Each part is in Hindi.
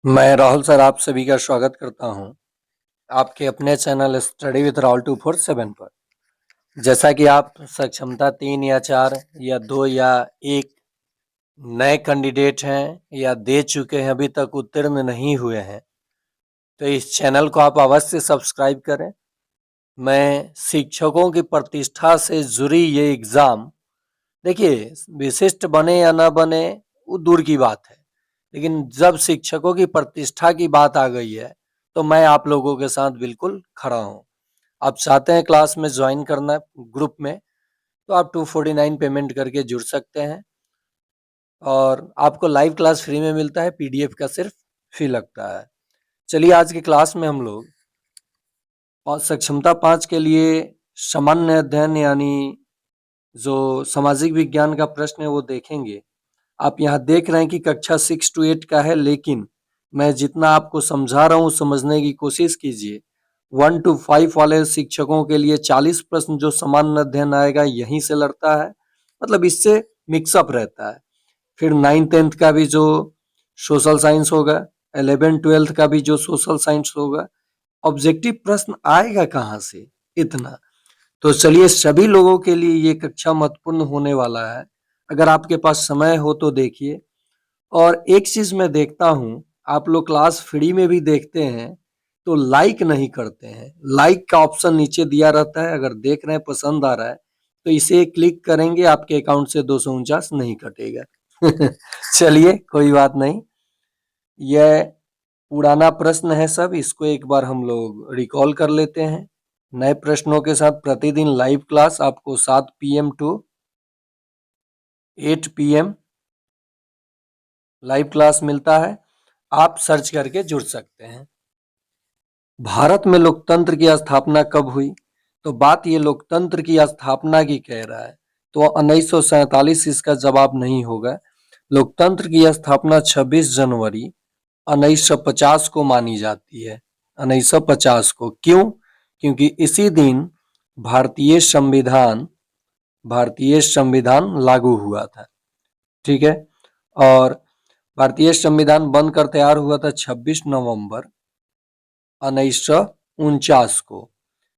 मैं राहुल सर आप सभी का स्वागत करता हूं आपके अपने चैनल स्टडी विद राहुल 247 पर। जैसा कि आप सक्षमता 3 या 4 या 2 या 1 नए कैंडिडेट हैं या दे चुके हैं, अभी तक उत्तीर्ण नहीं हुए हैं, तो इस चैनल को आप अवश्य सब्सक्राइब करें। मैं शिक्षकों की प्रतिष्ठा से जुड़ी ये एग्ज़ाम, देखिए विशिष्ट बने या ना बने वो दूर की बात है, लेकिन जब शिक्षकों की प्रतिष्ठा की बात आ गई है तो मैं आप लोगों के साथ बिल्कुल खड़ा हूँ। आप चाहते हैं क्लास में ज्वाइन करना ग्रुप में, तो आप 249 पेमेंट करके जुड़ सकते हैं और आपको लाइव क्लास फ्री में मिलता है, पीडीएफ का सिर्फ फी लगता है। चलिए आज की क्लास में हम लोग सक्षमता 5 के लिए सामान्य अध्ययन यानी जो सामाजिक विज्ञान का प्रश्न है वो देखेंगे। आप यहाँ देख रहे हैं कि कक्षा 6 to 8 का है, लेकिन मैं जितना आपको समझा रहा हूँ समझने की कोशिश कीजिए। 1 to 5 वाले शिक्षकों के लिए 40 प्रश्न जो सामान्य अध्ययन आएगा यहीं से लड़ता है, मतलब इससे मिक्सअप रहता है। फिर 9th-10th का भी जो सोशल साइंस होगा, 11th-12th का भी जो सोशल साइंस होगा, ऑब्जेक्टिव प्रश्न आएगा कहाँ से इतना। तो चलिए सभी लोगों के लिए ये कक्षा महत्वपूर्ण होने वाला है। अगर आपके पास समय हो तो देखिए। और एक चीज मैं देखता हूँ, आप लोग क्लास फ्री में भी देखते हैं तो लाइक नहीं करते हैं। लाइक का ऑप्शन नीचे दिया रहता है, अगर देख रहे हैं पसंद आ रहा है तो इसे क्लिक करेंगे, आपके अकाउंट से 249 नहीं कटेगा। चलिए कोई बात नहीं, यह पुराना प्रश्न है सब, इसको एक बार हम लोग रिकॉल कर लेते हैं। नए प्रश्नों के साथ प्रतिदिन लाइव क्लास आपको 7 PM to 8 PM live class मिलता है, आप सर्च करके जुड़ सकते हैं। भारत में लोकतंत्र की स्थापना कब हुई? तो बात ये लोकतंत्र की स्थापना की कह रहा है, तो 1947 इसका जवाब नहीं होगा। लोकतंत्र की स्थापना 26 जनवरी 1950 को मानी जाती है। 1950 को क्यों? क्योंकि इसी दिन भारतीय संविधान लागू हुआ था। ठीक है, और भारतीय संविधान बनकर तैयार हुआ था 26 नवंबर 1949 को,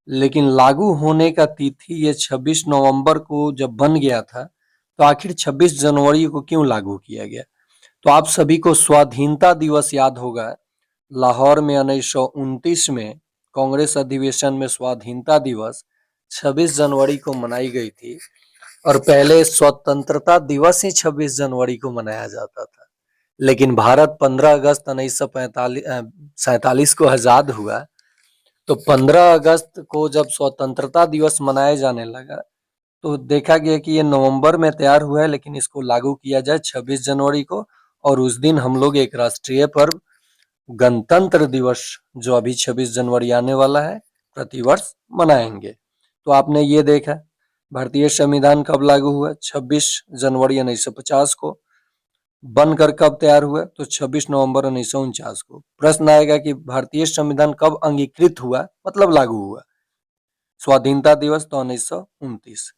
लेकिन लागू होने का तिथि ये 26 नवंबर को जब बन गया था, तो आखिर 26 जनवरी को क्यों लागू किया गया? तो आप सभी को स्वाधीनता दिवस याद होगा। लाहौर में 1929 में कांग्रेस अधिवेशन में स्वाधीनता दिवस 26 जनवरी को मनाई गई थी, और पहले स्वतंत्रता दिवस ही 26 जनवरी को मनाया जाता था। लेकिन भारत 15 अगस्त 1947 को आजाद हुआ, तो 15 अगस्त को जब स्वतंत्रता दिवस मनाया जाने लगा तो देखा गया कि ये नवंबर में तैयार हुआ है, लेकिन इसको लागू किया जाए 26 जनवरी को, और उस दिन हम लोग एक राष्ट्रीय पर्व गणतंत्र दिवस जो अभी 26 जनवरी आने वाला है प्रतिवर्ष मनाएंगे। तो आपने ये देखा भारतीय संविधान कब लागू हुआ? 26 जनवरी 1950 को। बनकर कब तैयार हुआ? तो 26 नवंबर 1949 को। प्रश्न आएगा कि भारतीय संविधान कब अंगीकृत हुआ, मतलब लागू हुआ? स्वाधीनता दिवस तो 1929।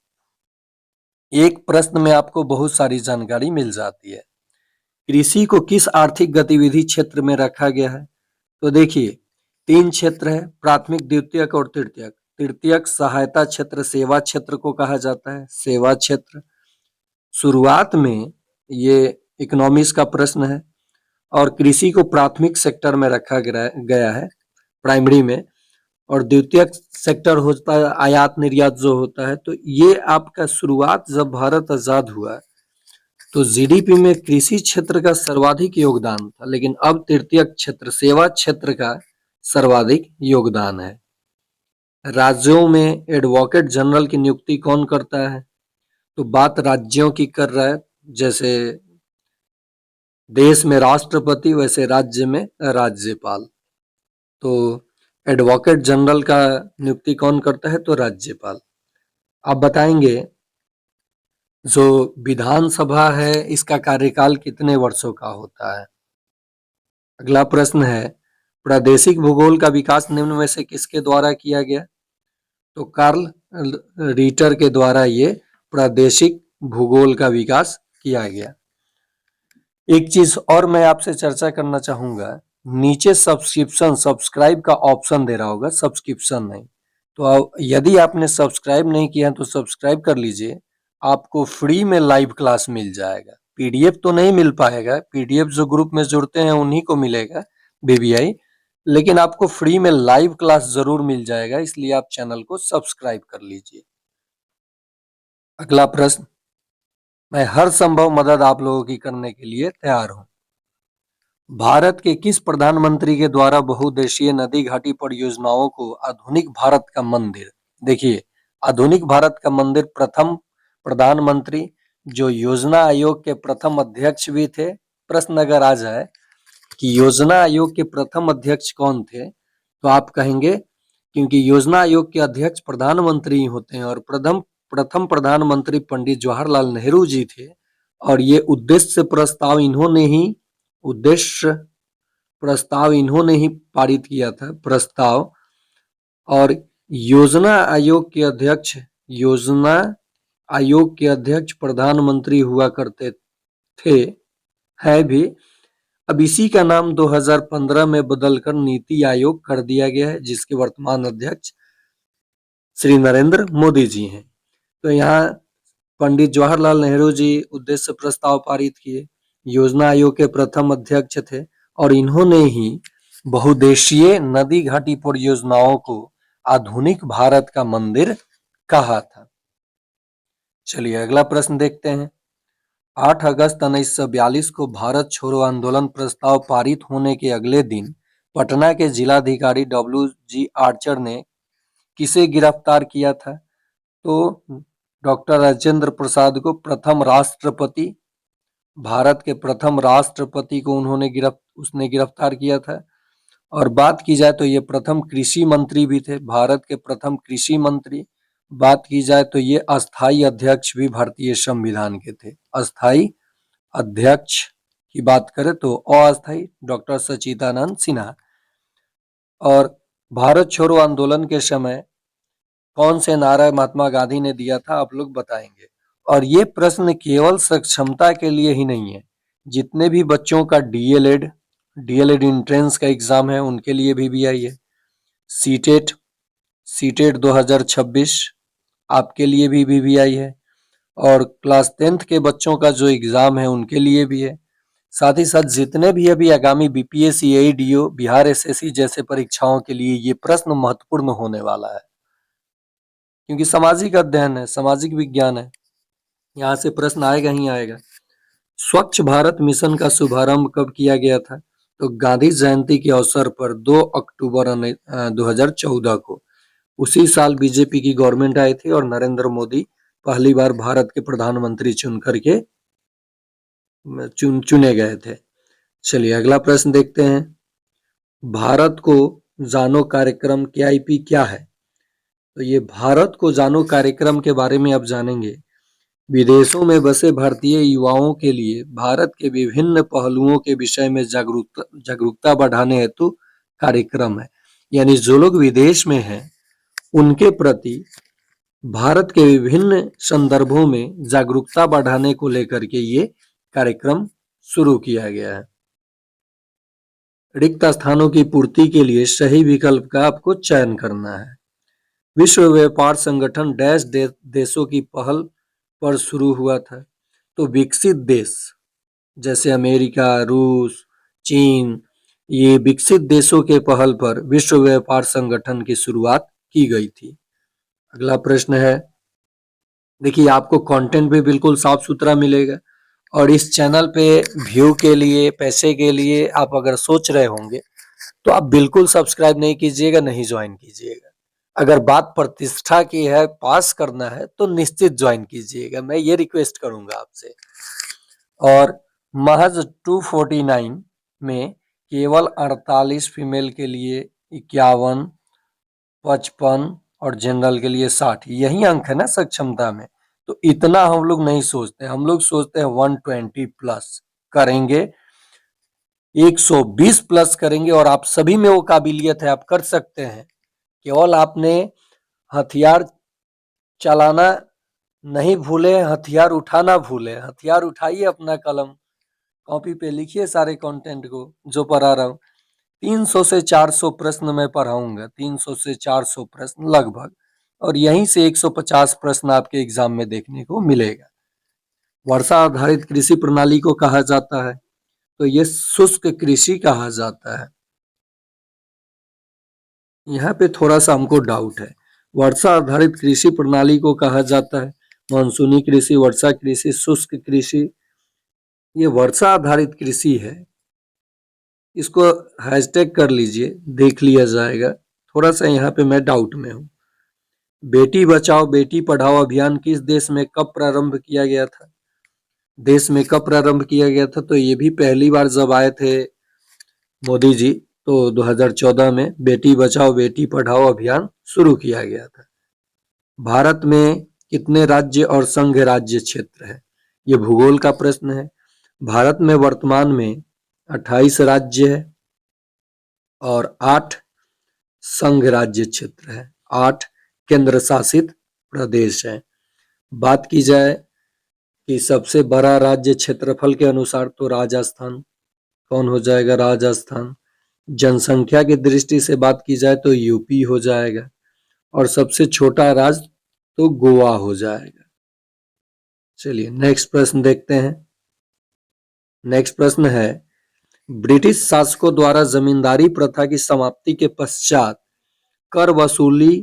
एक प्रश्न में आपको बहुत सारी जानकारी मिल जाती है। कृषि को किस आर्थिक गतिविधि क्षेत्र में रखा गया है? तो देखिए 3 क्षेत्र है, प्राथमिक, द्वितीयक और तृतीयक। तृतीयक सहायता क्षेत्र, सेवा क्षेत्र को कहा जाता है, सेवा क्षेत्र। शुरुआत में ये इकोनॉमिक्स का प्रश्न है, और कृषि को प्राथमिक सेक्टर में रखा गया है, प्राइमरी में, और द्वितीयक सेक्टर होता है आयात निर्यात जो होता है। तो ये आपका शुरुआत जब भारत आजाद हुआ तो जीडीपी में कृषि क्षेत्र का सर्वाधिक योगदान था, लेकिन अब तृतीयक क्षेत्र, सेवा क्षेत्र का सर्वाधिक योगदान है। राज्यों में एडवोकेट जनरल की नियुक्ति कौन करता है? तो बात राज्यों की कर रहा है, जैसे देश में राष्ट्रपति वैसे राज्य में राज्यपाल। तो एडवोकेट जनरल का नियुक्ति कौन करता है? तो राज्यपाल। आप बताएंगे जो विधानसभा है इसका कार्यकाल कितने वर्षों का होता है? अगला प्रश्न है प्रादेशिक भूगोल का विकास निम्न में से किसके द्वारा किया गया? तो कार्ल रीटर के द्वारा ये प्रादेशिक भूगोल का विकास किया गया। एक चीज और मैं आपसे चर्चा करना चाहूंगा नीचे सब्सक्रिप्शन सब्सक्राइब का ऑप्शन दे रहा होगा, सब्सक्रिप्शन नहीं। तो यदि आपने सब्सक्राइब नहीं किया तो सब्सक्राइब कर लीजिए, आपको फ्री में लाइव क्लास मिल जाएगा। पीडीएफ तो नहीं मिल पाएगा, पीडीएफ जो ग्रुप में जुड़ते हैं उन्हीं को मिलेगा बीबीआई, लेकिन आपको फ्री में लाइव क्लास जरूर मिल जाएगा, इसलिए आप चैनल को सब्सक्राइब कर लीजिए। अगला प्रश्न, मैं हर संभव मदद आप लोगों की करने के लिए तैयार हूं। भारत के किस प्रधानमंत्री के द्वारा बहुउद्देशीय नदी घाटी परियोजनाओं को आधुनिक भारत का मंदिर, देखिए आधुनिक भारत का मंदिर प्रथम प्रधानमंत्री जो योजना आयोग के प्रथम अध्यक्ष भी थे। प्रश्न अगर आ जाए कि योजना आयोग के प्रथम अध्यक्ष कौन थे, तो आप कहेंगे क्योंकि योजना आयोग के अध्यक्ष प्रधानमंत्री होते हैं और प्रथम प्रधानमंत्री पंडित जवाहरलाल नेहरू जी थे, और ये उद्देश्य प्रस्ताव इन्होंने ही पारित किया था प्रस्ताव। और योजना आयोग के अध्यक्ष प्रधानमंत्री हुआ करते थे, है भी। अब इसी का नाम 2015 में बदलकर नीति आयोग कर दिया गया है, जिसके वर्तमान अध्यक्ष श्री नरेंद्र मोदी जी हैं। तो यहाँ पंडित जवाहरलाल नेहरू जी उद्देश्य प्रस्ताव पारित किए, योजना आयोग के प्रथम अध्यक्ष थे, और इन्होंने ही बहुउद्देशीय नदी घाटी परियोजनाओं को आधुनिक भारत का मंदिर कहा था। चलिए अगला प्रश्न देखते हैं। 8 अगस्त 1942 को भारत छोड़ो आंदोलन प्रस्ताव पारित होने के अगले दिन पटना के जिलाधिकारी WG आर्चर ने किसे गिरफ्तार किया था? तो डॉक्टर राजेंद्र प्रसाद को, भारत के प्रथम राष्ट्रपति को उसने गिरफ्तार किया था। और बात की जाए तो ये प्रथम कृषि मंत्री भी थे, भारत के प्रथम कृषि मंत्री। बात की जाए तो ये अस्थाई अध्यक्ष भी भारतीय संविधान के थे। अस्थाई अध्यक्ष की बात करें तो अस्थाई डॉक्टर सच्चिदानंद सिन्हा। और भारत छोड़ो आंदोलन के समय कौन से नारा महात्मा गांधी ने दिया था, आप लोग बताएंगे। और ये प्रश्न केवल सक्षमता के लिए ही नहीं है, जितने भी बच्चों का डीएलएड एंट्रेंस का एग्जाम है उनके लिए भी आई है। सीटेट 2026 आपके लिए भी आई है, और क्लास 10th के बच्चों का जो एग्जाम है उनके लिए भी है। साथ ही साथ जितने भी अभी आगामी बीपीएससी, एईडीओ, बिहार एसएससी जैसे परीक्षाओं के लिए ये प्रश्न महत्वपूर्ण होने वाला है, क्योंकि सामाजिक अध्ययन है, सामाजिक विज्ञान है, यहाँ से प्रश्न आएगा ही आएगा। स्वच्छ भारत मिशन का शुभारंभ कब किया गया था? तो गांधी जयंती के अवसर पर 2 अक्टूबर 2014 को। उसी साल बीजेपी की गवर्नमेंट आई थी और नरेंद्र मोदी पहली बार भारत के प्रधानमंत्री चुने गए थे। चलिए अगला प्रश्न देखते हैं। भारत को जानो कार्यक्रम KIP क्या है? तो ये भारत को जानो कार्यक्रम के बारे में अब जानेंगे। विदेशों में बसे भारतीय युवाओं के लिए भारत के विभिन्न पहलुओं के विषय में जागरूकता बढ़ाने हेतु कार्यक्रम है। यानी जो लोग विदेश में हैं उनके प्रति भारत के विभिन्न संदर्भों में जागरूकता बढ़ाने को लेकर के ये कार्यक्रम शुरू किया गया है। रिक्त स्थानों की पूर्ति के लिए सही विकल्प का आपको चयन करना है। विश्व व्यापार संगठन डैश देशों की पहल पर शुरू हुआ था? तो विकसित देश जैसे अमेरिका, रूस, चीन, ये विकसित देशों के पहल पर विश्व व्यापार संगठन की शुरुआत की गई थी। अगला प्रश्न है, देखिए आपको कंटेंट भी बिल्कुल साफ सुथरा मिलेगा, और इस चैनल पे व्यू के लिए, पैसे के लिए आप अगर सोच रहे होंगे तो आप बिल्कुल सब्सक्राइब नहीं कीजिएगा, नहीं ज्वाइन कीजिएगा। अगर बात प्रतिष्ठा की है, पास करना है, तो निश्चित ज्वाइन कीजिएगा, मैं ये रिक्वेस्ट करूंगा आपसे। और महज 249 में केवल 48 फीमेल के लिए 51, 55 और जनरल के लिए 60, यही अंक है ना सक्षमता में। तो इतना हम लोग नहीं सोचते, हम लोग सोचते हैं 120 प्लस करेंगे, 120 प्लस करेंगे, और आप सभी में वो काबिलियत है, आप कर सकते हैं। केवल आपने हथियार चलाना नहीं भूले, हथियार उठाना भूले। हथियार उठाइए, अपना कलम कॉपी पे लिखिए सारे कंटेंट को जो पढ़ा रहा हूँ, 300 से 400 प्रश्न मैं पढ़ाऊंगा, 300 से 400 प्रश्न लगभग, और यहीं से 150 प्रश्न आपके एग्जाम में देखने को मिलेगा। वर्षा आधारित कृषि प्रणाली को कहा जाता है, तो ये शुष्क कृषि कहा जाता है। यहाँ पे थोड़ा सा हमको डाउट है, वर्षा आधारित कृषि प्रणाली को कहा जाता है मानसूनी कृषि, वर्षा कृषि, शुष्क कृषि। ये वर्षा आधारित कृषि है, इसको हैशटैग कर लीजिए, देख लिया जाएगा। थोड़ा सा यहाँ पे मैं डाउट में हूँ। बेटी बचाओ बेटी पढ़ाओ अभियान किस देश में कब प्रारंभ किया गया था? देश में कब प्रारंभ किया गया था? तो ये भी पहली बार जब आए थे मोदी जी, तो 2014 में बेटी बचाओ बेटी पढ़ाओ अभियान शुरू किया गया था। भारत में कितने राज्य और संघ राज्य क्षेत्र है? ये भूगोल का प्रश्न है। भारत में वर्तमान में 28 राज्य है और 8 संघ राज्य क्षेत्र है, 8 केंद्र शासित प्रदेश है। बात की जाए कि सबसे बड़ा राज्य क्षेत्रफल के अनुसार, तो राजस्थान कौन हो जाएगा? राजस्थान। जनसंख्या की दृष्टि से बात की जाए तो यूपी हो जाएगा, और सबसे छोटा राज्य तो गोवा हो जाएगा। चलिए नेक्स्ट प्रश्न देखते हैं। नेक्स्ट प्रश्न है, ब्रिटिश शासकों द्वारा जमींदारी प्रथा की समाप्ति के पश्चात कर वसूली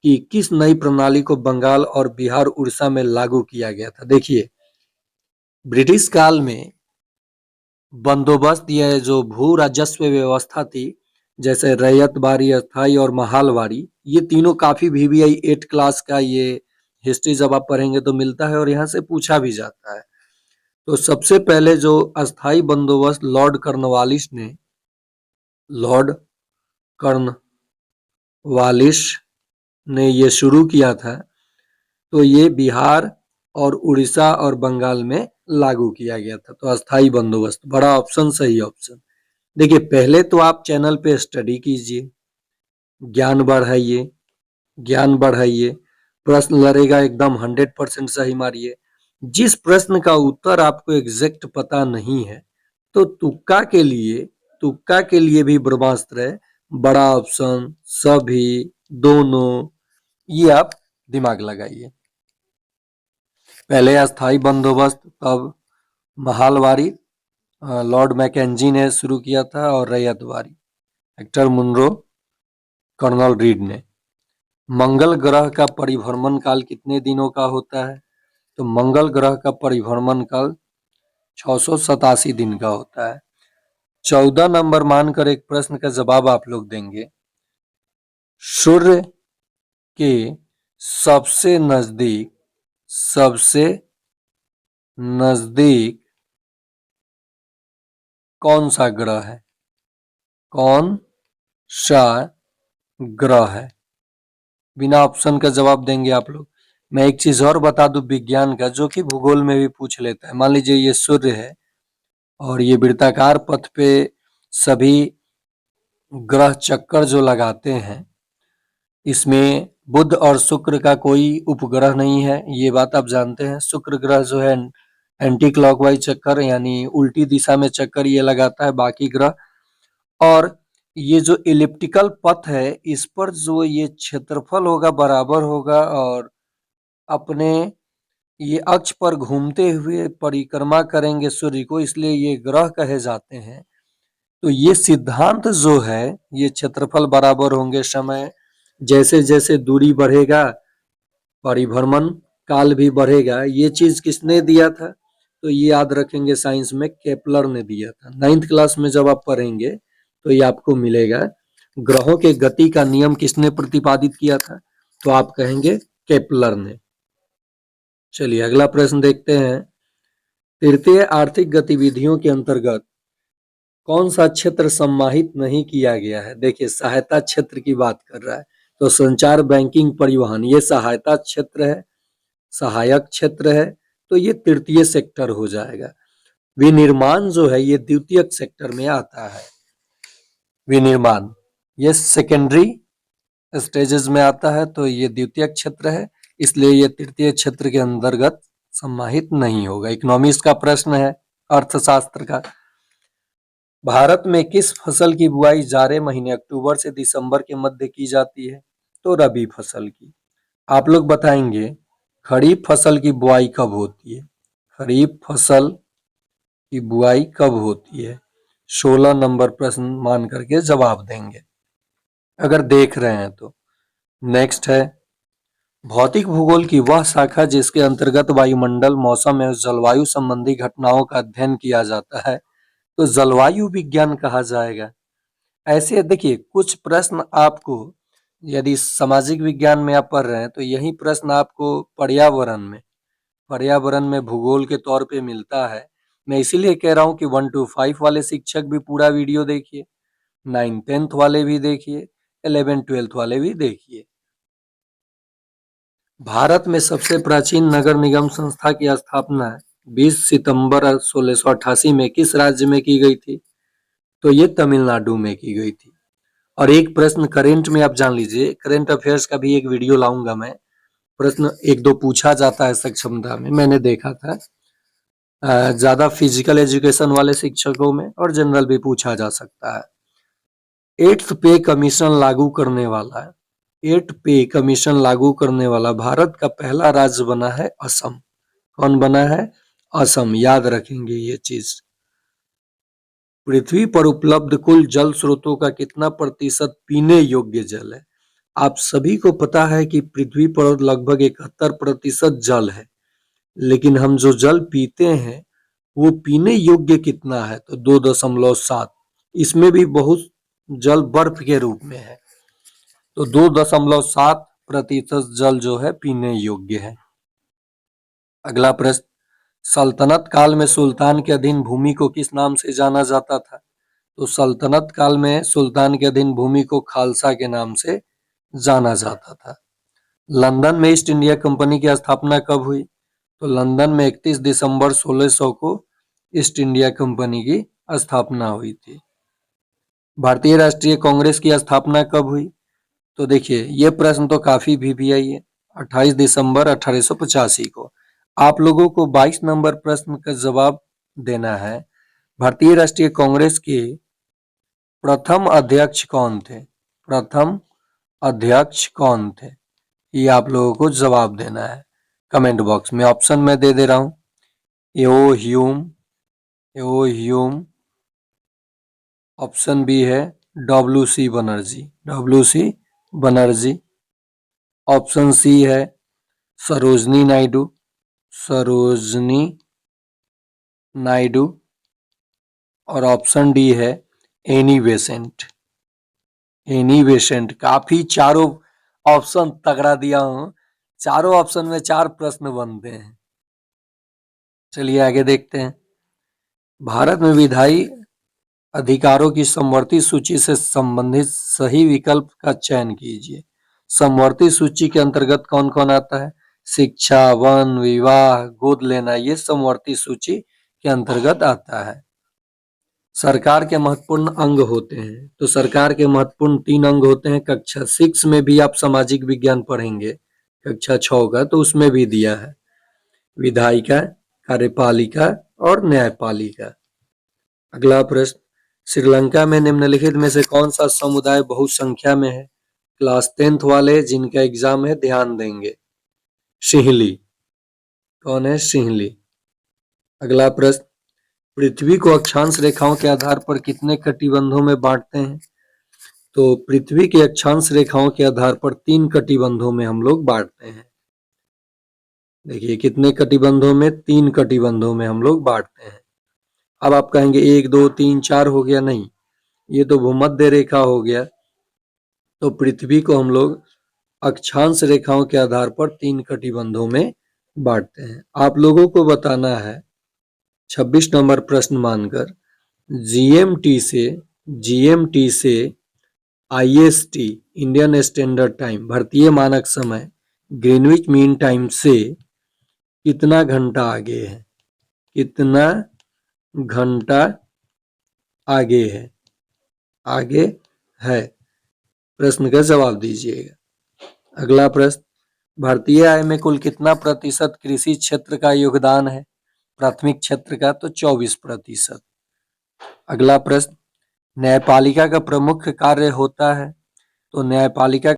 की किस नई प्रणाली को बंगाल और बिहार उड़ीसा में लागू किया गया था? देखिए, ब्रिटिश काल में बंदोबस्त, यह जो भू राजस्व व्यवस्था थी, जैसे रैयतबारी, अस्थाई और महालवारी, ये तीनों काफी VVI 8 क्लास का ये हिस्ट्री जब आप पढ़ेंगे तो मिलता है और यहाँ से पूछा भी जाता है। तो सबसे पहले जो अस्थाई बंदोबस्त लॉर्ड कर्नवालिस ने ये शुरू किया था, तो ये बिहार और उड़ीसा और बंगाल में लागू किया गया था। तो अस्थाई बंदोबस्त बड़ा ऑप्शन, सही ऑप्शन। देखिए, पहले तो आप चैनल पे स्टडी कीजिए, ज्ञान बढ़ाइए, ज्ञान बढ़ाइए, प्रश्न लड़ेगा एकदम 100% सही मारिए। जिस प्रश्न का उत्तर आपको एग्जैक्ट पता नहीं है, तो तुक्का के लिए भी ब्रह्मास्त्र है, बड़ा ऑप्शन, सभी, दोनों, ये आप दिमाग लगाइए। पहले अस्थाई बंदोबस्त, तब महालवारी लॉर्ड मैकेंजी ने शुरू किया था, और ryotwari Hector Munro, colonel read ने। मंगल ग्रह का परिभ्रमण काल कितने दिनों का होता है? तो मंगल ग्रह का परिभ्रमण काल 687 दिन का होता है। 14 नंबर मानकर एक प्रश्न का जवाब आप लोग देंगे। सूर्य के सबसे नजदीक कौन सा ग्रह है? कौन सा ग्रह है? बिना ऑप्शन का जवाब देंगे आप लोग। मैं एक चीज और बता दूं विज्ञान का, जो कि भूगोल में भी पूछ लेता है। मान लीजिए ये सूर्य है और ये वृत्ताकार पथ पे सभी ग्रह चक्कर जो लगाते हैं, इसमें बुध और शुक्र का कोई उपग्रह नहीं है, ये बात आप जानते हैं। शुक्र ग्रह जो है एंटी क्लॉकवाइज चक्कर, यानी उल्टी दिशा में चक्कर ये लगाता है, बाकी ग्रह। और ये जो इलिप्टिकल पथ है, इस पर जो ये क्षेत्रफल होगा बराबर होगा, और अपने ये अक्ष पर घूमते हुए परिक्रमा करेंगे सूर्य को, इसलिए ये ग्रह कहे जाते हैं। तो ये सिद्धांत जो है, ये क्षेत्रफल बराबर होंगे, समय जैसे जैसे दूरी बढ़ेगा परिभ्रमण काल भी बढ़ेगा। ये चीज किसने दिया था? तो ये याद रखेंगे, साइंस में केपलर ने दिया था। 9th क्लास में जब आप पढ़ेंगे तो ये आपको मिलेगा। ग्रहों के गति का नियम किसने प्रतिपादित किया था? तो आप कहेंगे केपलर ने। चलिए अगला प्रश्न देखते हैं। तृतीय आर्थिक गतिविधियों के अंतर्गत कौन सा क्षेत्र सम्मानित नहीं किया गया है? देखिए, सहायता क्षेत्र की बात कर रहा है, तो संचार, बैंकिंग, परिवहन, ये सहायता क्षेत्र है, सहायक क्षेत्र है, तो ये तृतीय सेक्टर हो जाएगा। विनिर्माण जो है ये द्वितीयक सेक्टर में आता है। विनिर्माण ये सेकेंडरी स्टेजेस में आता है, तो ये द्वितीयक क्षेत्र है, इसलिए ये तृतीय क्षेत्र के अंतर्गत सम्मानित नहीं होगा। इकोनॉमिक्स का प्रश्न है, अर्थशास्त्र का। भारत में किस फसल की बुआई जाड़े महीने अक्टूबर से दिसंबर के मध्य की जाती है? तो रबी फसल की। आप लोग बताएंगे खरीफ फसल की बुआई कब होती है? खरीफ फसल की बुआई कब होती है? 16 नंबर प्रश्न मान करके जवाब देंगे अगर देख रहे हैं तो। नेक्स्ट है भौतिक भूगोल की वह शाखा जिसके अंतर्गत वायुमंडल, मौसम एवं जलवायु संबंधी घटनाओं का अध्ययन किया जाता है तो जलवायु विज्ञान कहा जाएगा। ऐसे देखिए कुछ प्रश्न आपको यदि सामाजिक विज्ञान में आप पढ़ रहे हैं तो यही प्रश्न आपको पर्यावरण में भूगोल के तौर पे मिलता है। मैं इसीलिए कह रहा हूँ कि 1 to 5 वाले शिक्षक भी पूरा वीडियो देखिए, 9 10th वाले भी देखिए, 11 12th वाले भी देखिए। भारत में सबसे प्राचीन नगर निगम संस्था की स्थापना 20 सितंबर 1688 में किस राज्य में की गई थी? तो ये तमिलनाडु में की गई थी। और एक प्रश्न करेंट में आप जान लीजिए, करेंट अफेयर्स का भी एक वीडियो लाऊंगा मैं। प्रश्न एक दो पूछा जाता है सक्षमता में, मैंने देखा था ज्यादा फिजिकल एजुकेशन वाले शिक्षकों में, और जनरल भी पूछा जा सकता है। 8th पे कमीशन लागू करने वाला है 8 पे कमीशन लागू करने वाला भारत का पहला राज्य बना है असम। कौन बना है? असम। याद रखेंगे ये चीज। पृथ्वी पर उपलब्ध कुल जल स्रोतों का कितना प्रतिशत पीने योग्य जल है? आप सभी को पता है कि पृथ्वी पर लगभग 71% जल है, लेकिन हम जो जल पीते हैं वो पीने योग्य कितना है? तो 2.7। इसमें भी बहुत जल बर्फ के रूप में है, तो 2.7% जल जो है पीने योग्य है। अगला प्रश्न सल्तनत काल में सुल्तान के अधीन भूमि को किस नाम से जाना जाता था? तो सल्तनत काल में सुल्तान के अधीन भूमि को खालसा के नाम से जाना जाता था। लंदन में ईस्ट इंडिया कंपनी की स्थापना कब हुई? तो लंदन में 31 दिसंबर 1600 को ईस्ट इंडिया कंपनी की स्थापना हुई थी। भारतीय राष्ट्रीय कांग्रेस की स्थापना कब हुई? तो देखिए ये प्रश्न तो काफी वीवीआई है, 28 दिसंबर 1885 को। आप लोगों को 22 नंबर प्रश्न का जवाब देना है। भारतीय राष्ट्रीय कांग्रेस के प्रथम अध्यक्ष कौन थे? प्रथम अध्यक्ष कौन थे? ये आप लोगों को जवाब देना है कमेंट बॉक्स में। ऑप्शन में दे रहा हूं एओ ह्यूम। ऑप्शन बी है W C Banerjee. Option C है सरोजनी नायडू। और ऑप्शन डी है एनी बेसेंट। काफी चारों ऑप्शन तगड़ा दिया हूं, चारों ऑप्शन में 4 प्रश्न बनते हैं। चलिए आगे देखते हैं। भारत में विधायी अधिकारों की समवर्ती सूची से संबंधित सही विकल्प का चयन कीजिए। समवर्ती सूची के अंतर्गत कौन कौन आता है? शिक्षा, वन, विवाह, गोद लेना, ये समवर्ती सूची के अंतर्गत आता है। सरकार के महत्वपूर्ण अंग होते हैं, तो सरकार के महत्वपूर्ण 3 अंग होते हैं। कक्षा 6 में भी आप सामाजिक विज्ञान पढ़ेंगे, कक्षा 6 का, तो उसमें भी दिया है। विधायिका, कार्यपालिका और न्यायपालिका। अगला प्रश्न श्रीलंका में निम्नलिखित में से कौन सा समुदाय बहुसंख्या में है? क्लास 10th वाले जिनका एग्जाम है ध्यान देंगे। सिंहली। कौन है? सिंहली। अगला प्रश्न पृथ्वी को अक्षांश रेखाओं के आधार पर कितने कटिबंधों में बांटते हैं? तो पृथ्वी के अक्षांश रेखाओं के आधार पर 3 कटिबंधों में हम लोग बांटते हैं। देखिए कितने कटिबंधों में? 3 कटिबंधों में हम लोग बांटते हैं। अब आप कहेंगे 1 2 3 4 हो गया, नहीं, ये तो भूमध्य रेखा हो गया। तो पृथ्वी को हम लोग अक्षांश रेखाओं के आधार पर 3 कटिबंधों में बांटते हैं। आप लोगों को बताना है 26 नंबर प्रश्न मानकर जीएमटी से आईएसटी इंडियन स्टैंडर्ड टाइम भारतीय मानक समय ग्रीनविच मीन टाइम से कितना घंटा आगे है? कितना घंटा आगे है? आगे है। प्रश्न का जवाब दीजिएगा। अगला प्रश्न भारतीय आय में कुल कितना प्रतिशत कृषि क्षेत्र का योगदान है? प्राथमिक क्षेत्र का तो 24%। अगला प्रश्न, न्यायपालिका का प्रमुख कार्य होता है? तो न्यायपालिका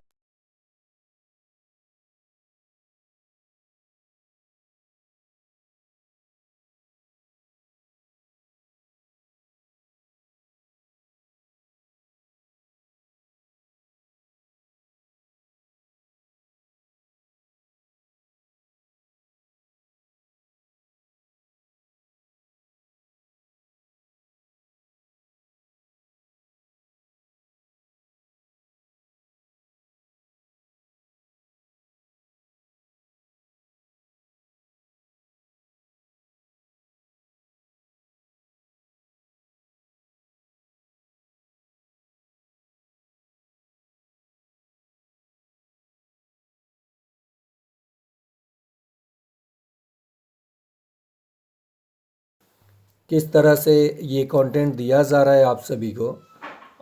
किस तरह से ये कंटेंट दिया जा रहा है आप सभी को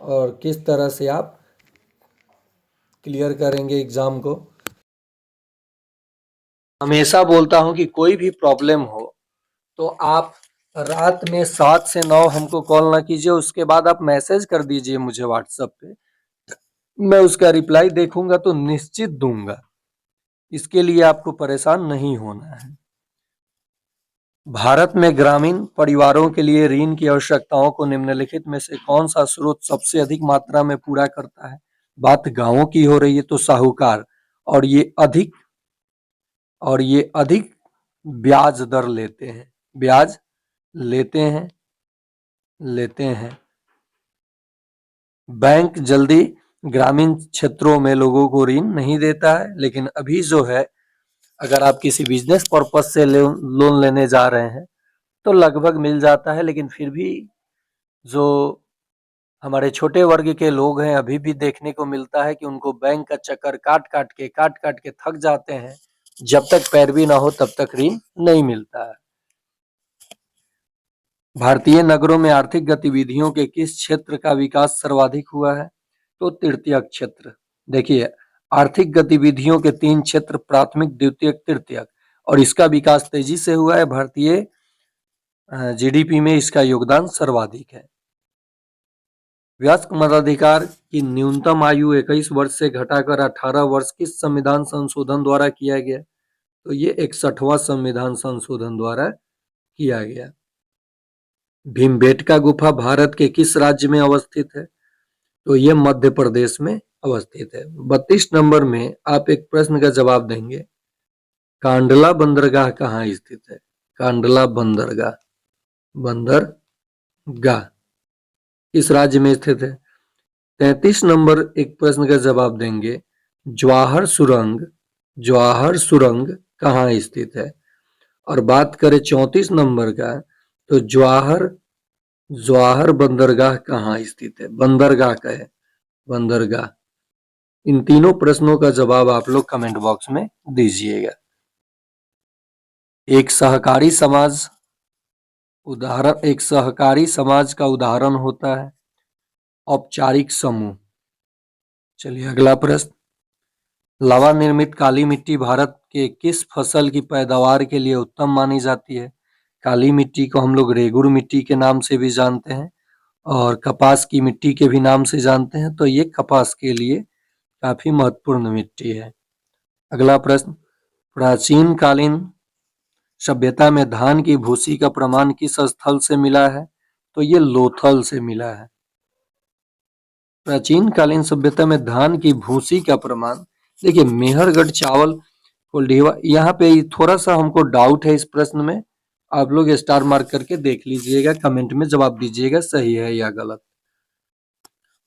और किस तरह से आप क्लियर करेंगे एग्ज़ाम को। हमेशा बोलता हूँ कि कोई भी प्रॉब्लम हो तो आप रात में 7 से 9 हमको कॉल ना कीजिए, उसके बाद आप मैसेज कर दीजिए मुझे व्हाट्सएप पे, मैं उसका रिप्लाई देखूंगा तो निश्चित दूंगा। इसके लिए आपको परेशान नहीं होना है। भारत में ग्रामीण परिवारों के लिए ऋण की आवश्यकताओं को निम्नलिखित में से कौन सा स्रोत सबसे अधिक मात्रा में पूरा करता है? बात गांवों की हो रही है तो साहूकार, और ये अधिक ब्याज दर लेते हैं, ब्याज लेते हैं। बैंक जल्दी ग्रामीण क्षेत्रों में लोगों को ऋण नहीं देता है, लेकिन अभी जो है अगर आप किसी बिजनेस पर्पज से लोन लेने जा रहे हैं तो लगभग मिल जाता है, लेकिन फिर भी जो हमारे छोटे वर्ग के लोग हैं अभी भी देखने को मिलता है कि उनको बैंक का चक्कर काट काट के थक जाते हैं। जब तक पैरवी ना हो तब तक ऋण नहीं मिलता है। भारतीय नगरों में आर्थिक गतिविधियों के किस क्षेत्र का विकास सर्वाधिक हुआ है? तो तृतीयक क्षेत्र। देखिए, आर्थिक गतिविधियों के 3 क्षेत्र प्राथमिक, द्वितीयक, तृतीयक, और इसका विकास तेजी से हुआ है। भारतीय जीडीपी में इसका योगदान सर्वाधिक है। वयस्क मताधिकार की न्यूनतम आयु 21 वर्ष से घटाकर 18 वर्ष किस संविधान संशोधन द्वारा किया गया? तो ये 61वां संविधान संशोधन द्वारा किया गया। भीमबेटका गुफा भारत के किस राज्य में अवस्थित है? तो ये मध्य प्रदेश में अवस्थित है। 32 नंबर में आप एक प्रश्न का जवाब देंगे, कांडला बंदरगाह कहाँ स्थित है? कांडला बंदरगाह किस राज्य में स्थित है? 33 नंबर एक प्रश्न का जवाब देंगे, जवाहर सुरंग कहाँ स्थित है? और बात करें 34 नंबर का, तो जवाहर बंदरगाह कहाँ स्थित है? बंदरगाह का है, बंदरगाह। इन तीनों प्रश्नों का जवाब आप लोग कमेंट बॉक्स में दीजिएगा। एक सहकारी समाज का उदाहरण होता है औपचारिक समूह। चलिए अगला प्रश्न, लवा निर्मित काली मिट्टी भारत के किस फसल की पैदावार के लिए उत्तम मानी जाती है? काली मिट्टी को हम लोग रेगुर मिट्टी के नाम से भी जानते हैं और कपास की मिट्टी के भी नाम से जानते हैं, तो ये कपास के लिए काफी महत्वपूर्ण मिट्टी है। अगला प्रश्न, प्राचीन कालीन सभ्यता में धान की भूसी का प्रमाण किस स्थल से मिला है? तो ये लोथल से मिला है। प्राचीन कालीन सभ्यता में धान की भूसी का प्रमाण, देखिए मेहरगढ़ चावल कोल्डीवा, यहाँ पे थोड़ा सा हमको डाउट है इस प्रश्न में, आप लोग स्टार मार्क करके देख लीजिएगा, कमेंट में जवाब दीजिएगा सही है या गलत।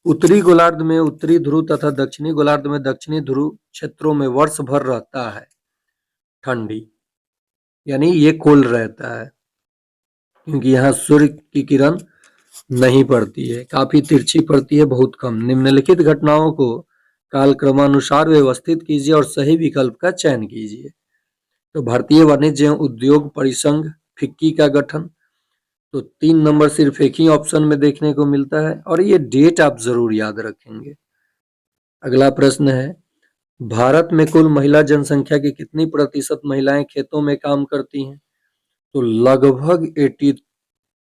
उत्तरी गोलार्ध में उत्तरी ध्रुव तथा दक्षिणी गोलार्ध में दक्षिणी ध्रुव क्षेत्रों में वर्ष भर रहता है ठंडी, यानी ये कोल्ड रहता है क्योंकि यहाँ सूर्य की किरण नहीं पड़ती है, काफी तिरछी पड़ती है, बहुत कम। निम्नलिखित घटनाओं को कालक्रमानुसार व्यवस्थित कीजिए और सही विकल्प का चयन कीजिए। तो भारतीय वाणिज्य एवं उद्योग परिसंघ फिक्की का गठन, तो 3 नंबर सिर्फ एक ही ऑप्शन में देखने को मिलता है और ये डेट आप जरूर याद रखेंगे। अगला प्रश्न है, भारत में कुल महिला जनसंख्या की कितनी प्रतिशत महिलाएं खेतों में काम करती हैं? तो लगभग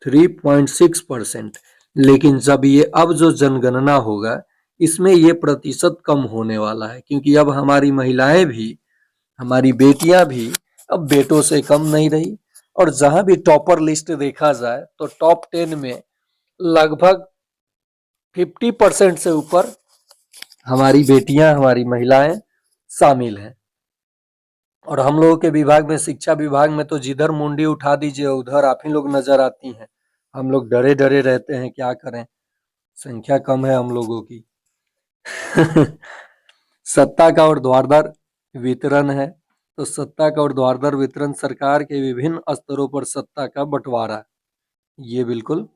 3.6%। लेकिन जब ये अब जो जनगणना होगा इसमें ये प्रतिशत कम होने वाला है, क्योंकि अब हमारी महिलाएं भी, हमारी बेटियां भी अब बेटों से कम नहीं रही। और जहां भी टॉपर लिस्ट देखा जाए तो टॉप 10 में लगभग 50% से ऊपर हमारी बेटियां, हमारी महिलाएं शामिल हैं। और हम लोगों के विभाग में, शिक्षा विभाग में तो जिधर मुंडी उठा दीजिए उधर आप ही लोग नजर आती हैं। हम लोग डरे डरे रहते हैं, क्या करें, संख्या कम है हम लोगों की। सत्ता का और द्वारदार वितरण है, तो सत्ता का और द्वारदार वितरण सरकार के विभिन्न स्तरों पर सत्ता का बंटवारा, ये बिल्कुल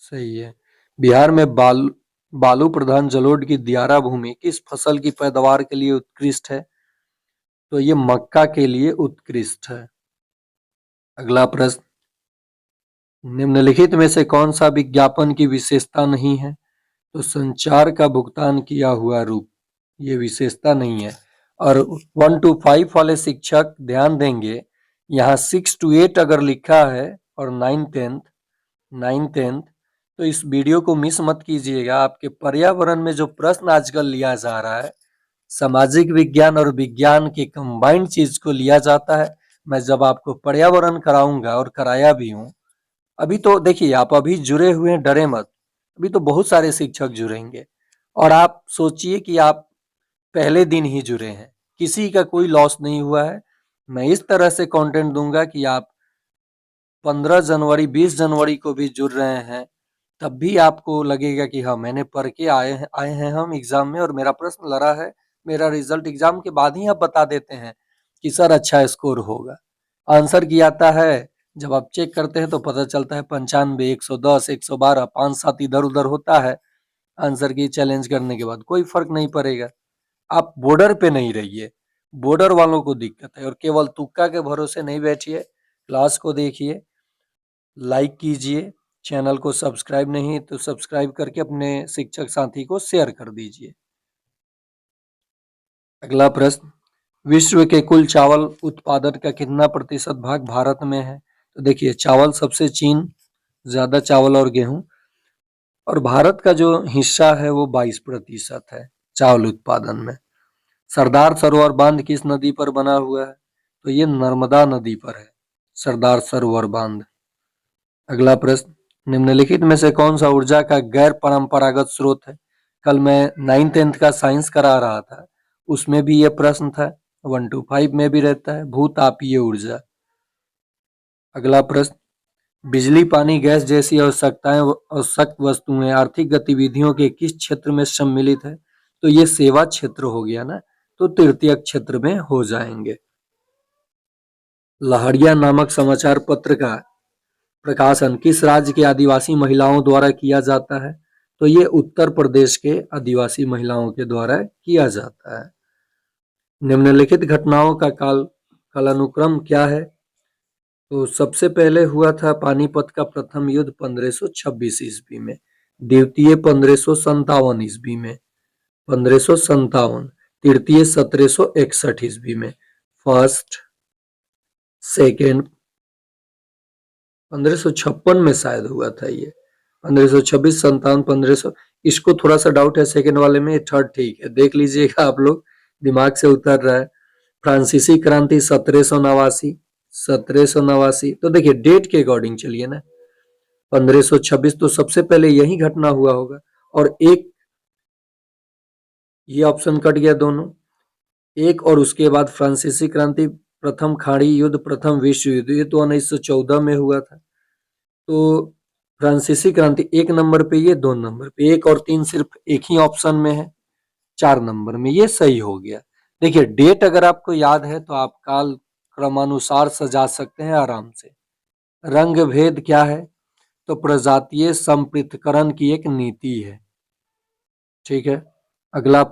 सही है। बिहार में बालू प्रधान जलोढ़ की दियारा भूमि किस फसल की पैदावार के लिए उत्कृष्ट है? तो ये मक्का के लिए उत्कृष्ट है। अगला प्रश्न, निम्नलिखित में से कौन सा विज्ञापन की विशेषता नहीं है? तो संचार का भुगतान किया हुआ रूप, ये विशेषता नहीं है। और 1 to 5 वाले शिक्षक ध्यान देंगे, यहाँ 6 to 8 अगर लिखा है और 9th तो इस वीडियो को मिस मत कीजिएगा। आपके पर्यावरण में जो प्रश्न आजकल लिया जा रहा है, सामाजिक विज्ञान और विज्ञान की कंबाइंड चीज को लिया जाता है। मैं जब आपको पर्यावरण कराऊंगा, और कराया भी हूँ, अभी तो देखिए आप अभी जुड़े हुए हैं, डरे मत, अभी तो बहुत सारे शिक्षक जुड़ेंगे। और आप सोचिए कि आप पहले दिन ही जुड़े हैं, किसी का कोई लॉस नहीं हुआ है। मैं इस तरह से कंटेंट दूंगा कि आप 15 जनवरी 20 जनवरी को भी जुड़ रहे हैं, तब भी आपको लगेगा कि हाँ, मैंने पढ़ के आए हैं हम एग्जाम में, और मेरा प्रश्न लड़ा है, मेरा रिजल्ट एग्जाम के बाद ही आप बता देते हैं कि सर अच्छा स्कोर होगा। आंसर की आता है, जब आप चेक करते हैं तो पता चलता है 95, 110, 112, 5-7 इधर उधर होता है। आंसर की चैलेंज करने के बाद कोई फर्क नहीं पड़ेगा। आप बॉर्डर पे नहीं रहिए, बॉर्डर वालों को दिक्कत है। और केवल तुक्का के भरोसे नहीं बैठिए, क्लास को देखिए, लाइक कीजिए, चैनल को सब्सक्राइब नहीं तो सब्सक्राइब करके अपने शिक्षक साथी को शेयर कर दीजिए। अगला प्रश्न, विश्व के कुल चावल उत्पादन का कितना प्रतिशत भाग भारत में है? तो देखिए चावल सबसे चीन, ज्यादा चावल और गेहूं, और भारत का जो हिस्सा है वो 22% है चावल उत्पादन में। सरदार सरोवर बांध किस नदी पर बना हुआ है? तो ये नर्मदा नदी पर है, सरदार सरोवर बांध। अगला प्रश्न, निम्नलिखित में से कौन सा ऊर्जा का गैर परंपरागत स्रोत है? कल मैं 9th-10th का साइंस करा रहा था, उसमें भी ये प्रश्न था, 1 to 5 में भी रहता है, भूतापीय ऊर्जा। अगला प्रश्न, बिजली पानी गैस जैसी आवश्यक वस्तुएं आर्थिक गतिविधियों के किस क्षेत्र में सम्मिलित है? तो ये सेवा क्षेत्र हो गया ना, तो तृतीयक क्षेत्र में हो जाएंगे। लहरिया नामक समाचार पत्र का प्रकाशन किस राज्य के आदिवासी महिलाओं द्वारा किया जाता है? तो ये उत्तर प्रदेश के आदिवासी महिलाओं के द्वारा किया जाता है। निम्नलिखित घटनाओं का कालानुक्रम क्या है? तो सबसे पहले हुआ था पानीपत का प्रथम युद्ध 1526 ईस्वी में, द्वितीय 1557 ईस्वी में, 1557, तृतीय 1761 ईस्वी में, फर्स्ट सेकेंड 1556 में शायद हुआ था ये, 1526, 57, 1500, इसको थोड़ा सा डाउट है सेकेंड वाले में, थर्ड ठीक है, देख लीजिएगा आप लोग, दिमाग से उतर रहा है। फ्रांसीसी क्रांति 1789, तो देखिए डेट के अकॉर्डिंग चलिए ना, 1526 तो सबसे पहले यही घटना हुआ होगा। और एक ये ऑप्शन कट गया दोनों, एक और उसके बाद फ्रांसीसी क्रांति, प्रथम खाड़ी युद्ध, प्रथम विश्व युद्ध, ये तो 1914 में हुआ था। तो फ्रांसीसी क्रांति 1 नंबर पे, ये 2 नंबर पे, 1 और 3 सिर्फ एक ही ऑप्शन में है, 4 नंबर में, ये सही हो गया। देखिए डेट अगर आपको याद है तो आप काल क्रमानुसार सजा सकते हैं आराम से। रंग भेद क्या है? तो प्रजातीय संपृक्तकरण की एक नीति है। ठीक है, अगला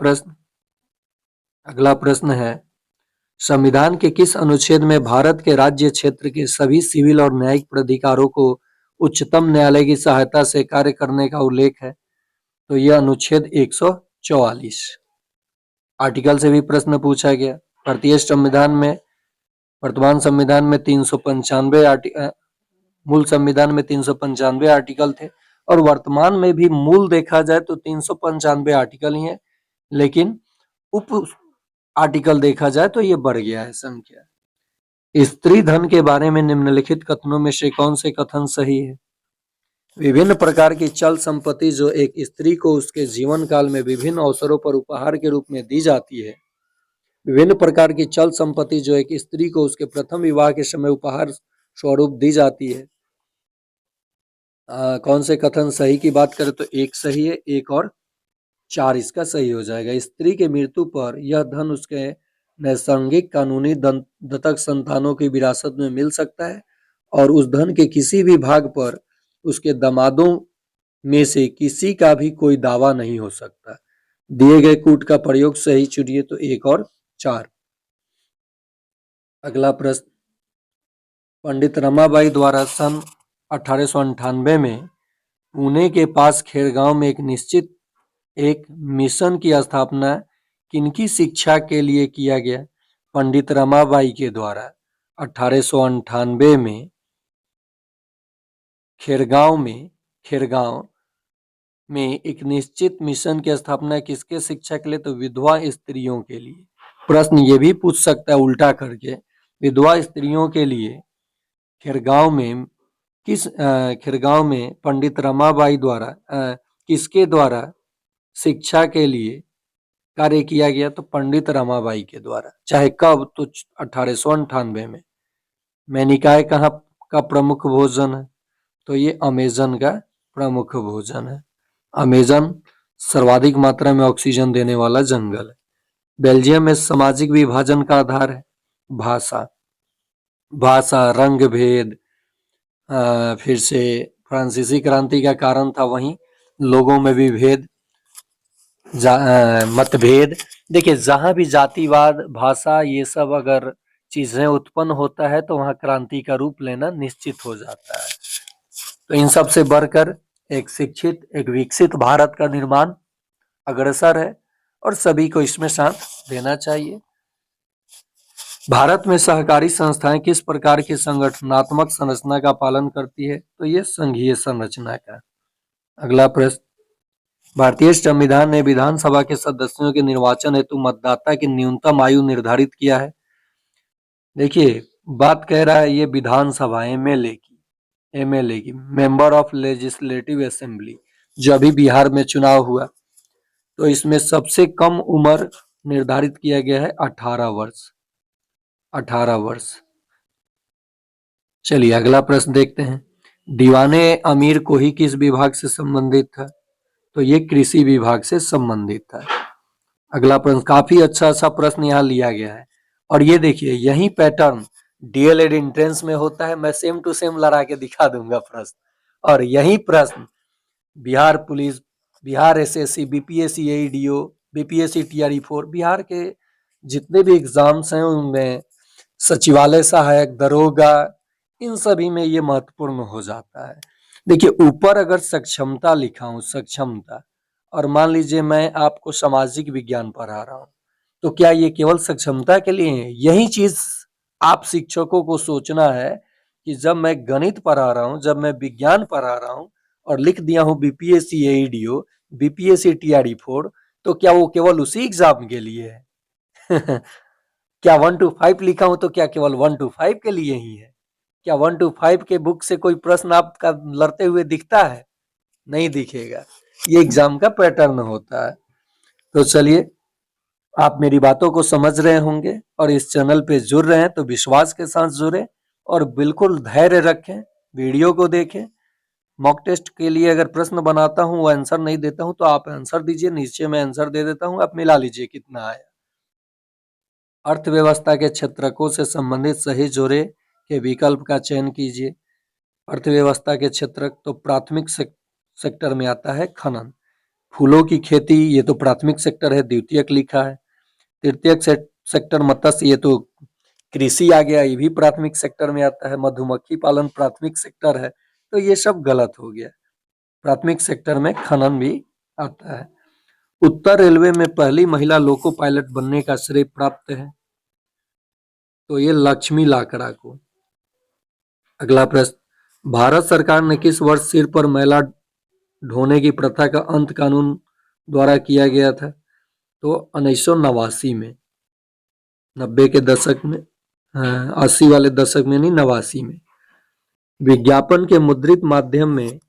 प्रश्न है, संविधान के किस अनुच्छेद में भारत के राज्य क्षेत्र के सभी सिविल और न्यायिक प्राधिकारों को उच्चतम न्यायालय की सहायता से कार्य करने का उल्लेख है? तो यह अनुच्छेद 144 आर्टिकल से भी प्रश्न पूछा गया। भारतीय संविधान में, वर्तमान संविधान में 395 मूल संविधान में 395 आर्टिकल थे और वर्तमान में भी मूल देखा जाए तो 395 आर्टिकल ही है, लेकिन उप आर्टिकल देखा जाए तो ये बढ़ गया है संख्या। स्त्री धन के बारे में निम्नलिखित कथनों में से कौन से कथन सही है? विभिन्न प्रकार की चल संपत्ति जो एक स्त्री को उसके जीवन काल में विभिन्न अवसरों पर उपहार के रूप में दी जाती है। विभिन्न प्रकार की चल संपत्ति जो एक स्त्री को उसके प्रथम विवाह के समय उपहार स्वरूप दी जाती है। कौन से कथन सही की बात करें तो एक सही है, एक और 4 इसका सही हो जाएगा। स्त्री के मृत्यु पर यह धन उसके नैसर्गिक कानूनी दत्तक संतानों की विरासत में मिल सकता है और उस धन के किसी भी भाग पर उसके दामादों में से किसी का भी कोई दावा नहीं हो सकता। दिए गए कूट का प्रयोग सही चुनिए तो 1 और 4। अगला प्रश्न, पंडित रमाबाई द्वारा सन 1898 में पुणे के पास खेड़गांव में एक मिशन की स्थापना किनकी शिक्षा के लिए किया गया? पंडित रमाबाई के द्वारा 1898 में खेड़गांव में एक निश्चित मिशन की स्थापना किसके शिक्षा के लिए? तो विधवा स्त्रियों के लिए। प्रश्न ये भी पूछ सकता है उल्टा करके, विधवा स्त्रियों के लिए खेड़गांव में पंडित रमाबाई द्वारा किसके द्वारा शिक्षा के लिए कार्य किया गया? तो पंडित रमाबाई के द्वारा। चाहे कब? तो 1898 में। मेनिकाय कहाँ का प्रमुख भोजन है? तो ये अमेजन का प्रमुख भोजन है। अमेजन सर्वाधिक मात्रा में ऑक्सीजन देने वाला जंगल है। बेल्जियम में सामाजिक विभाजन का आधार है भाषा, रंग भेद, फिर से फ्रांसीसी क्रांति का कारण था, वहीं लोगों में भी मतभेद। देखिए, जहां भी जातिवाद, भाषा, ये सब अगर चीजें उत्पन्न होता है तो वहां क्रांति का रूप लेना निश्चित हो जाता है। तो इन सब से बढ़कर एक शिक्षित, एक विकसित भारत का निर्माण अग्रसर है और सभी को इसमें साथ देना चाहिए। भारत में सहकारी संस्थाएं किस प्रकार की संगठनात्मक संरचना का पालन करती है? तो ये संघीय संरचना का। अगला प्रश्न, भारतीय संविधान ने विधानसभा के सदस्यों के निर्वाचन हेतु मतदाता की न्यूनतम आयु निर्धारित किया है। देखिए, बात कह रहा है ये विधानसभा एमएलए की मेंबर ऑफ लेजिस्लेटिव असेंबली, जो अभी बिहार में चुनाव हुआ, तो इसमें सबसे कम उम्र निर्धारित किया गया है 18 वर्ष। चलिए अगला प्रश्न देखते हैं, दीवाने अमीर कोही किस विभाग से संबंधित था? तो ये कृषि विभाग से संबंधित था। अगला प्रश्न, काफी अच्छा प्रश्न यहाँ लिया गया है और ये देखिए, यही पैटर्न डीएलएड एंट्रेंस में होता है। मैं सेम टू सेम लड़ा के दिखा दूंगा प्रश्न। और यही प्रश्न Bihar police, Bihar SSC, BPSC AEDO, BPSC TRE 4, Bihar के जितने भी एग्जाम्स हैं उनमें सचिवालय सहायक, दरोगा, इन सभी में ये महत्वपूर्ण हो जाता है। देखिए, ऊपर अगर सक्षमता लिखा हूं, सक्षमता, और मान लीजिए मैं आपको सामाजिक विज्ञान पढ़ा रहा हूं, तो क्या ये केवल सक्षमता के लिए है? यही चीज आप शिक्षकों को सोचना है कि जब मैं गणित पढ़ा रहा हूं, जब मैं विज्ञान पढ़ा रहा हूं और लिख दिया हूं बीपीएससी एईडीओ, बीपीएससी टीआरई 4, तो क्या वो केवल उसी एग्जाम के लिए है? क्या 1 to 5 लिखा हूं तो क्या केवल 1 to 5 के लिए ही है? क्या 1 to 5 के बुक से कोई प्रश्न आपका लड़ते हुए दिखता है? नहीं दिखेगा। ये एग्जाम का पैटर्न होता है। तो चलिए, आप मेरी बातों को समझ रहे होंगे और इस चैनल पे जुड़ रहे हैं तो विश्वास के साथ जुड़े और बिल्कुल धैर्य रखें, वीडियो को देखें। मॉक टेस्ट के लिए अगर प्रश्न बनाता हूं, वो आंसर नहीं देता हूं, तो आप आंसर दीजिए, नीचे मैं आंसर दे देता हूं, आप मिला लीजिए कितना आया। अर्थव्यवस्था के क्षेत्रकों से संबंधित सही जोड़े के विकल्प का चयन कीजिए। अर्थव्यवस्था के क्षेत्र तो प्राथमिक सेक्टर में आता है खनन। फूलों की खेती, ये तो प्राथमिक सेक्टर है, द्वितीयक लिखा है। तृतीयक सेक्टर मत्स्य, ये तो कृषि आ गया, ये भी प्राथमिक सेक्टर में आता है। मधुमक्खी पालन प्राथमिक सेक्टर है, तो ये सब गलत हो गया। प्राथमिक सेक्टर में खनन भी आता है। उत्तर रेलवे में पहली महिला लोको पायलट बनने का श्रेय प्राप्त है, तो ये लक्ष्मी लाकड़ा को। अगला प्रश्न, भारत सरकार ने किस वर्ष सिर पर मैला ढोने की प्रथा का अंत कानून द्वारा किया गया था? तो 1989 में, 90 के दशक में, 80 वाले दशक में नहीं, 89 में। विज्ञापन के मुद्रित माध्यम में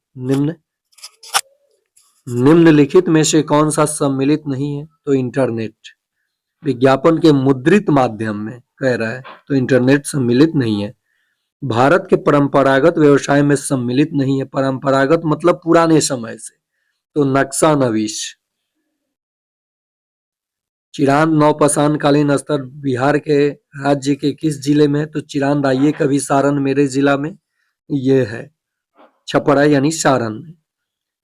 निम्नलिखित में से कौन सा सम्मिलित नहीं है? तो इंटरनेट। विज्ञापन के मुद्रित माध्यम में कह रहा है, तो इंटरनेट सम्मिलित नहीं है। भारत के परंपरागत व्यवसाय में सम्मिलित नहीं है। परंपरागत मतलब पुराने समय से, तो नक्शा नवीश। चिरांद नौपाषाण कालीन स्तर बिहार के राज्य के किस जिले में है? तो चिरांद आइए कभी सारण मेरे जिला में, ये है छपरा यानी सारण में।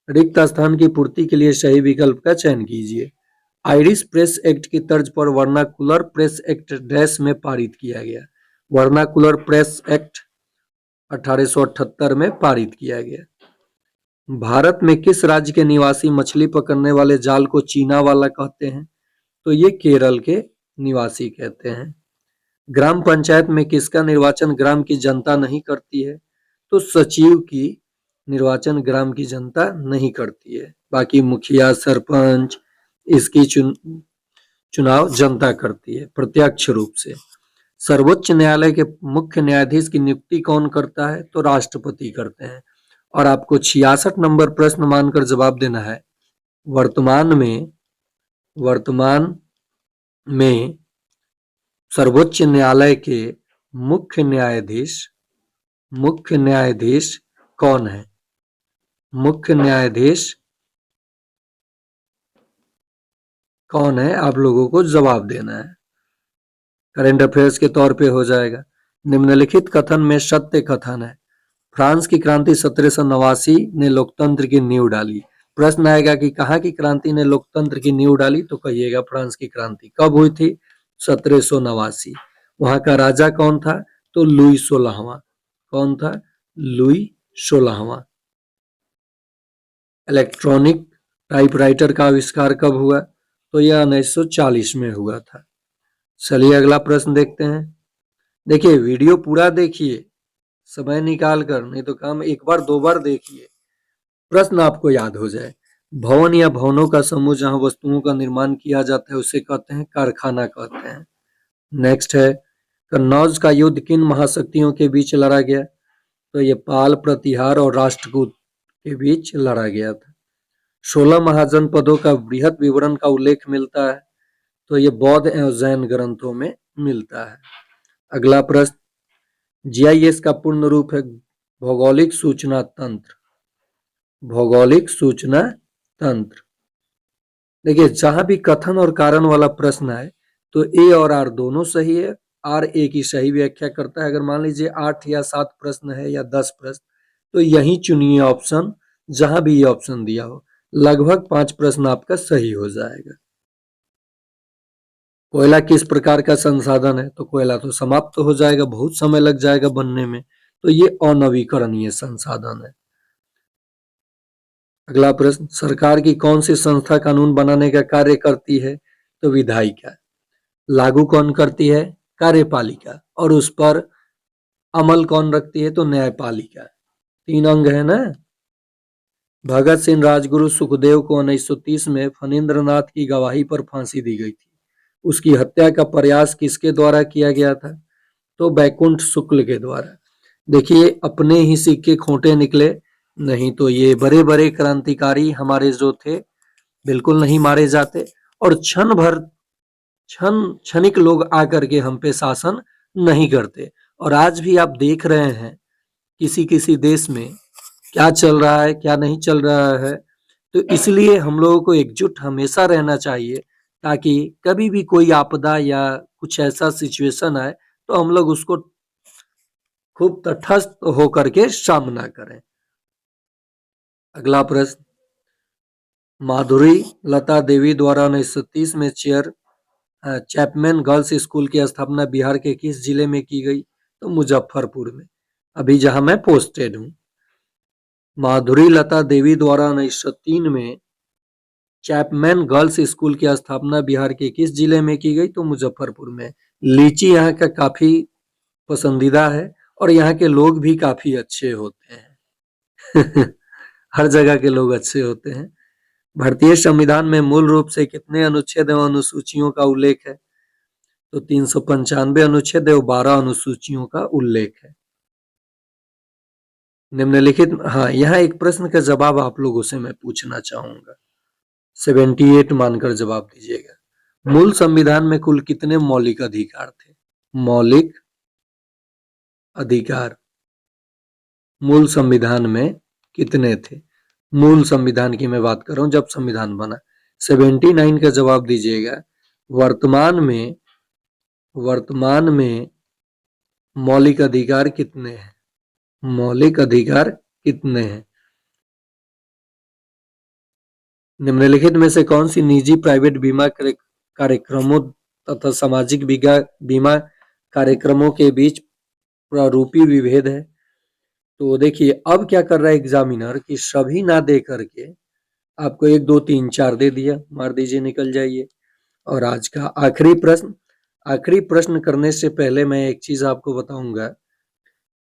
रिक्त स्थान की पूर्ति के लिए सही विकल्प का चयन कीजिए। आयरिश प्रेस एक्ट की तर्ज पर वर्नाकुलर प्रेस एक्ट डैश में पारित किया गया। वर्नाकुलर प्रेस एक्ट 1878 में पारित किया गया। भारत में किस राज्य के निवासी मछली पकड़ने वाले जाल को चीना वाला कहते हैं? तो ये केरल के निवासी कहते हैं। ग्राम पंचायत में किसका निर्वाचन ग्राम की जनता नहीं करती है? तो सचिव की निर्वाचन ग्राम की जनता नहीं करती है। बाकी मुखिया, सरपंच, इसकी चुनाव जनता करती है प्रत्यक्ष रूप से। सर्वोच्च न्यायालय के मुख्य न्यायाधीश की नियुक्ति कौन करता है? तो राष्ट्रपति करते हैं। और आपको 66 नंबर प्रश्न मानकर जवाब देना है। वर्तमान में सर्वोच्च न्यायालय के मुख्य न्यायाधीश कौन है? मुख्य न्यायाधीश कौन है? आप लोगों को जवाब देना है। करंट अफेयर्स के तौर पे हो जाएगा। निम्नलिखित कथन में सत्य कथन है। फ्रांस की क्रांति 1789 ने लोकतंत्र की नींव डाली। प्रश्न आएगा कि कहाँ की क्रांति ने लोकतंत्र की नींव डाली? तो कहिएगा फ्रांस की क्रांति। कब हुई थी? 1789। वहां का राजा कौन था? तो लुई 16वां। कौन था? लुई 16वां। इलेक्ट्रॉनिक टाइपराइटर का आविष्कार कब हुआ? तो यह 1940 में हुआ था। चलिए अगला प्रश्न देखते हैं। देखिए वीडियो पूरा देखिए, समय निकाल कर, नहीं तो काम एक बार दो बार देखिए, प्रश्न आपको याद हो जाए। भवन या भवनों का समूह जहां वस्तुओं का निर्माण किया जाता है उसे कहते हैं कारखाना कहते हैं। नेक्स्ट है, कन्नौज का युद्ध किन महाशक्तियों के बीच लड़ा गया? तो ये पाल, प्रतिहार और राष्ट्रकूट के बीच लड़ा गया था। 16 महाजनपदों का बृहद विवरण का उल्लेख मिलता है। तो ये बौद्ध एवं जैन ग्रंथों में मिलता है। अगला प्रश्न, जीआईएस का पूर्ण रूप है भौगोलिक सूचना तंत्र। भौगोलिक सूचना तंत्र। देखिए जहां भी कथन और कारण वाला प्रश्न है तो ए और आर दोनों सही है। आर ए की सही व्याख्या करता है। अगर मान लीजिए 8 या 7 प्रश्न है या 10 प्रश्न, तो यही चुनिए ऑप्शन जहां भी ये ऑप्शन दिया हो। लगभग 5 प्रश्न आपका सही हो जाएगा। कोयला किस प्रकार का संसाधन है? तो कोयला तो समाप्त हो जाएगा, बहुत समय लग जाएगा बनने में, तो ये अनवीकरणीय संसाधन है। अगला प्रश्न, सरकार की कौन सी संस्था कानून बनाने का कार्य करती है? तो विधायिका। लागू कौन करती है? कार्यपालिका। और उस पर अमल कौन रखती है? तो न्यायपालिका। 3 अंग है ना। भगत सिंह राजगुरु सुखदेव को 1930 में फणींद्रनाथ की गवाही पर फांसी दी गई थी। उसकी हत्या का प्रयास किसके द्वारा किया गया था? तो बैकुंठ शुक्ल के द्वारा। देखिए अपने ही सिक्के खोटे निकले, नहीं तो ये बड़े बड़े क्रांतिकारी हमारे जो थे बिल्कुल नहीं मारे जाते, और क्षणिक लोग आकर के हम पे शासन नहीं करते। और आज भी आप देख रहे हैं किसी किसी देश में क्या चल रहा है, क्या नहीं चल रहा है। तो इसलिए हम लोगों को एकजुट हमेशा रहना चाहिए, ताकि कभी भी कोई आपदा या कुछ ऐसा सिचुएशन आए तो हम लोग उसको खूब तटस्थ होकर के सामना करें। अगला प्रश्न, माधुरी लता देवी द्वारा 1930 में चैपमैन गर्ल्स स्कूल की स्थापना बिहार के किस जिले में की गई? तो मुजफ्फरपुर में, अभी जहां मैं पोस्टेड हूं। माधुरी लता देवी द्वारा 1903 में चैपमैन गर्ल्स स्कूल की स्थापना बिहार के किस जिले में की गई? तो मुजफ्फरपुर में। लीची यहाँ का काफी पसंदीदा है और यहाँ के लोग भी काफी अच्छे होते हैं। हर जगह के लोग अच्छे होते हैं। भारतीय संविधान में मूल रूप से कितने अनुच्छेद एवं अनुसूचियों का उल्लेख है? तो 395 अनुच्छेद एवं 12 अनुसूचियों का उल्लेख है। निम्नलिखित, हाँ, यहाँ एक प्रश्न का जवाब आप लोगों से मैं पूछना चाहूंगा, 78 मानकर जवाब दीजिएगा। मूल संविधान में कुल कितने मौलिक अधिकार थे? मौलिक अधिकार मूल संविधान में कितने थे? मूल संविधान की मैं बात कर रहा हूं, जब संविधान बना। 79 का जवाब दीजिएगा। वर्तमान में मौलिक अधिकार कितने हैं? मौलिक अधिकार कितने हैं? निम्नलिखित में से कौन सी निजी प्राइवेट बीमा कार्यक्रमों तथा सामाजिक बीमा कार्यक्रमों के बीच प्रारूपी विभेद है? तो देखिए, अब क्या कर रहा है एग्जामिनर कि सभी ना दे करके आपको 1 2 3 4 दे दिया, मार दीजिए, निकल जाइए। और आज का आखिरी प्रश्न करने से पहले मैं एक चीज आपको बताऊंगा।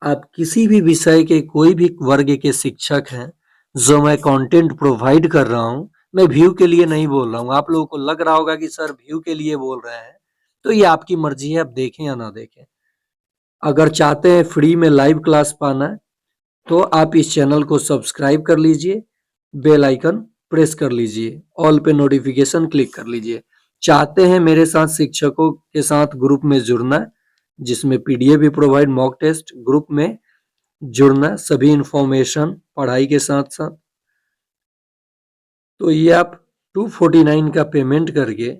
आप किसी भी विषय के कोई भी वर्ग के शिक्षक हैं, जो मैं कंटेंट प्रोवाइड कर रहा हूं, मैं व्यू के लिए नहीं बोल रहा हूं। आप लोगों को लग रहा होगा कि सर व्यू के लिए बोल रहे हैं, तो ये आपकी मर्जी है, आप देखें या ना देखें। अगर चाहते हैं फ्री में लाइव क्लास पाना, तो आप इस चैनल को सब्सक्राइब कर लीजिए, बेल आइकन प्रेस कर लीजिए, ऑल पे नोटिफिकेशन क्लिक कर लीजिए। चाहते हैं मेरे साथ शिक्षकों के साथ ग्रुप में जुड़ना, जिसमें पीडीएफ भी प्रोवाइड, मॉक टेस्ट, ग्रुप में जुड़ना, सभी इंफॉर्मेशन पढ़ाई के साथ साथ, तो ये आप 249 का पेमेंट करके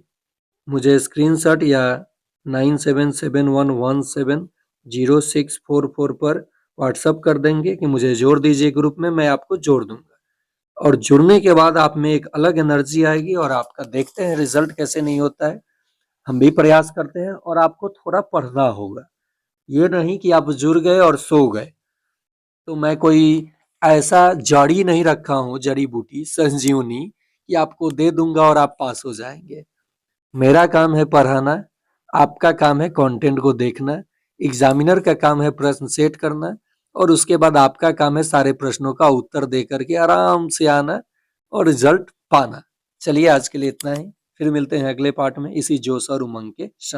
मुझे स्क्रीनशॉट या 9771170644 पर व्हाट्सअप कर देंगे कि मुझे जोड़ दीजिए ग्रुप में, मैं आपको जोड़ दूंगा। और जुड़ने के बाद आप में एक अलग एनर्जी आएगी, और आपका देखते हैं रिजल्ट कैसे नहीं होता है। हम भी प्रयास करते हैं, और आपको थोड़ा पढ़ना होगा। ये नहीं कि आप जुड़ गए और सो गए। तो मैं कोई ऐसा जड़ी नहीं रखा हूं, जड़ी बूटी संजीवनी, कि आपको दे दूंगा और आप पास हो जाएंगे। मेरा काम है पढ़ाना, आपका काम है कंटेंट को देखना, एग्जामिनर का काम है प्रश्न सेट करना, और उसके बाद आपका काम है सारे प्रश्नों का उत्तर दे करके आराम से आना और रिजल्ट पाना। चलिए, आज के लिए इतना ही। फिर मिलते हैं अगले पार्ट में इसी जोश और उमंग के साथ।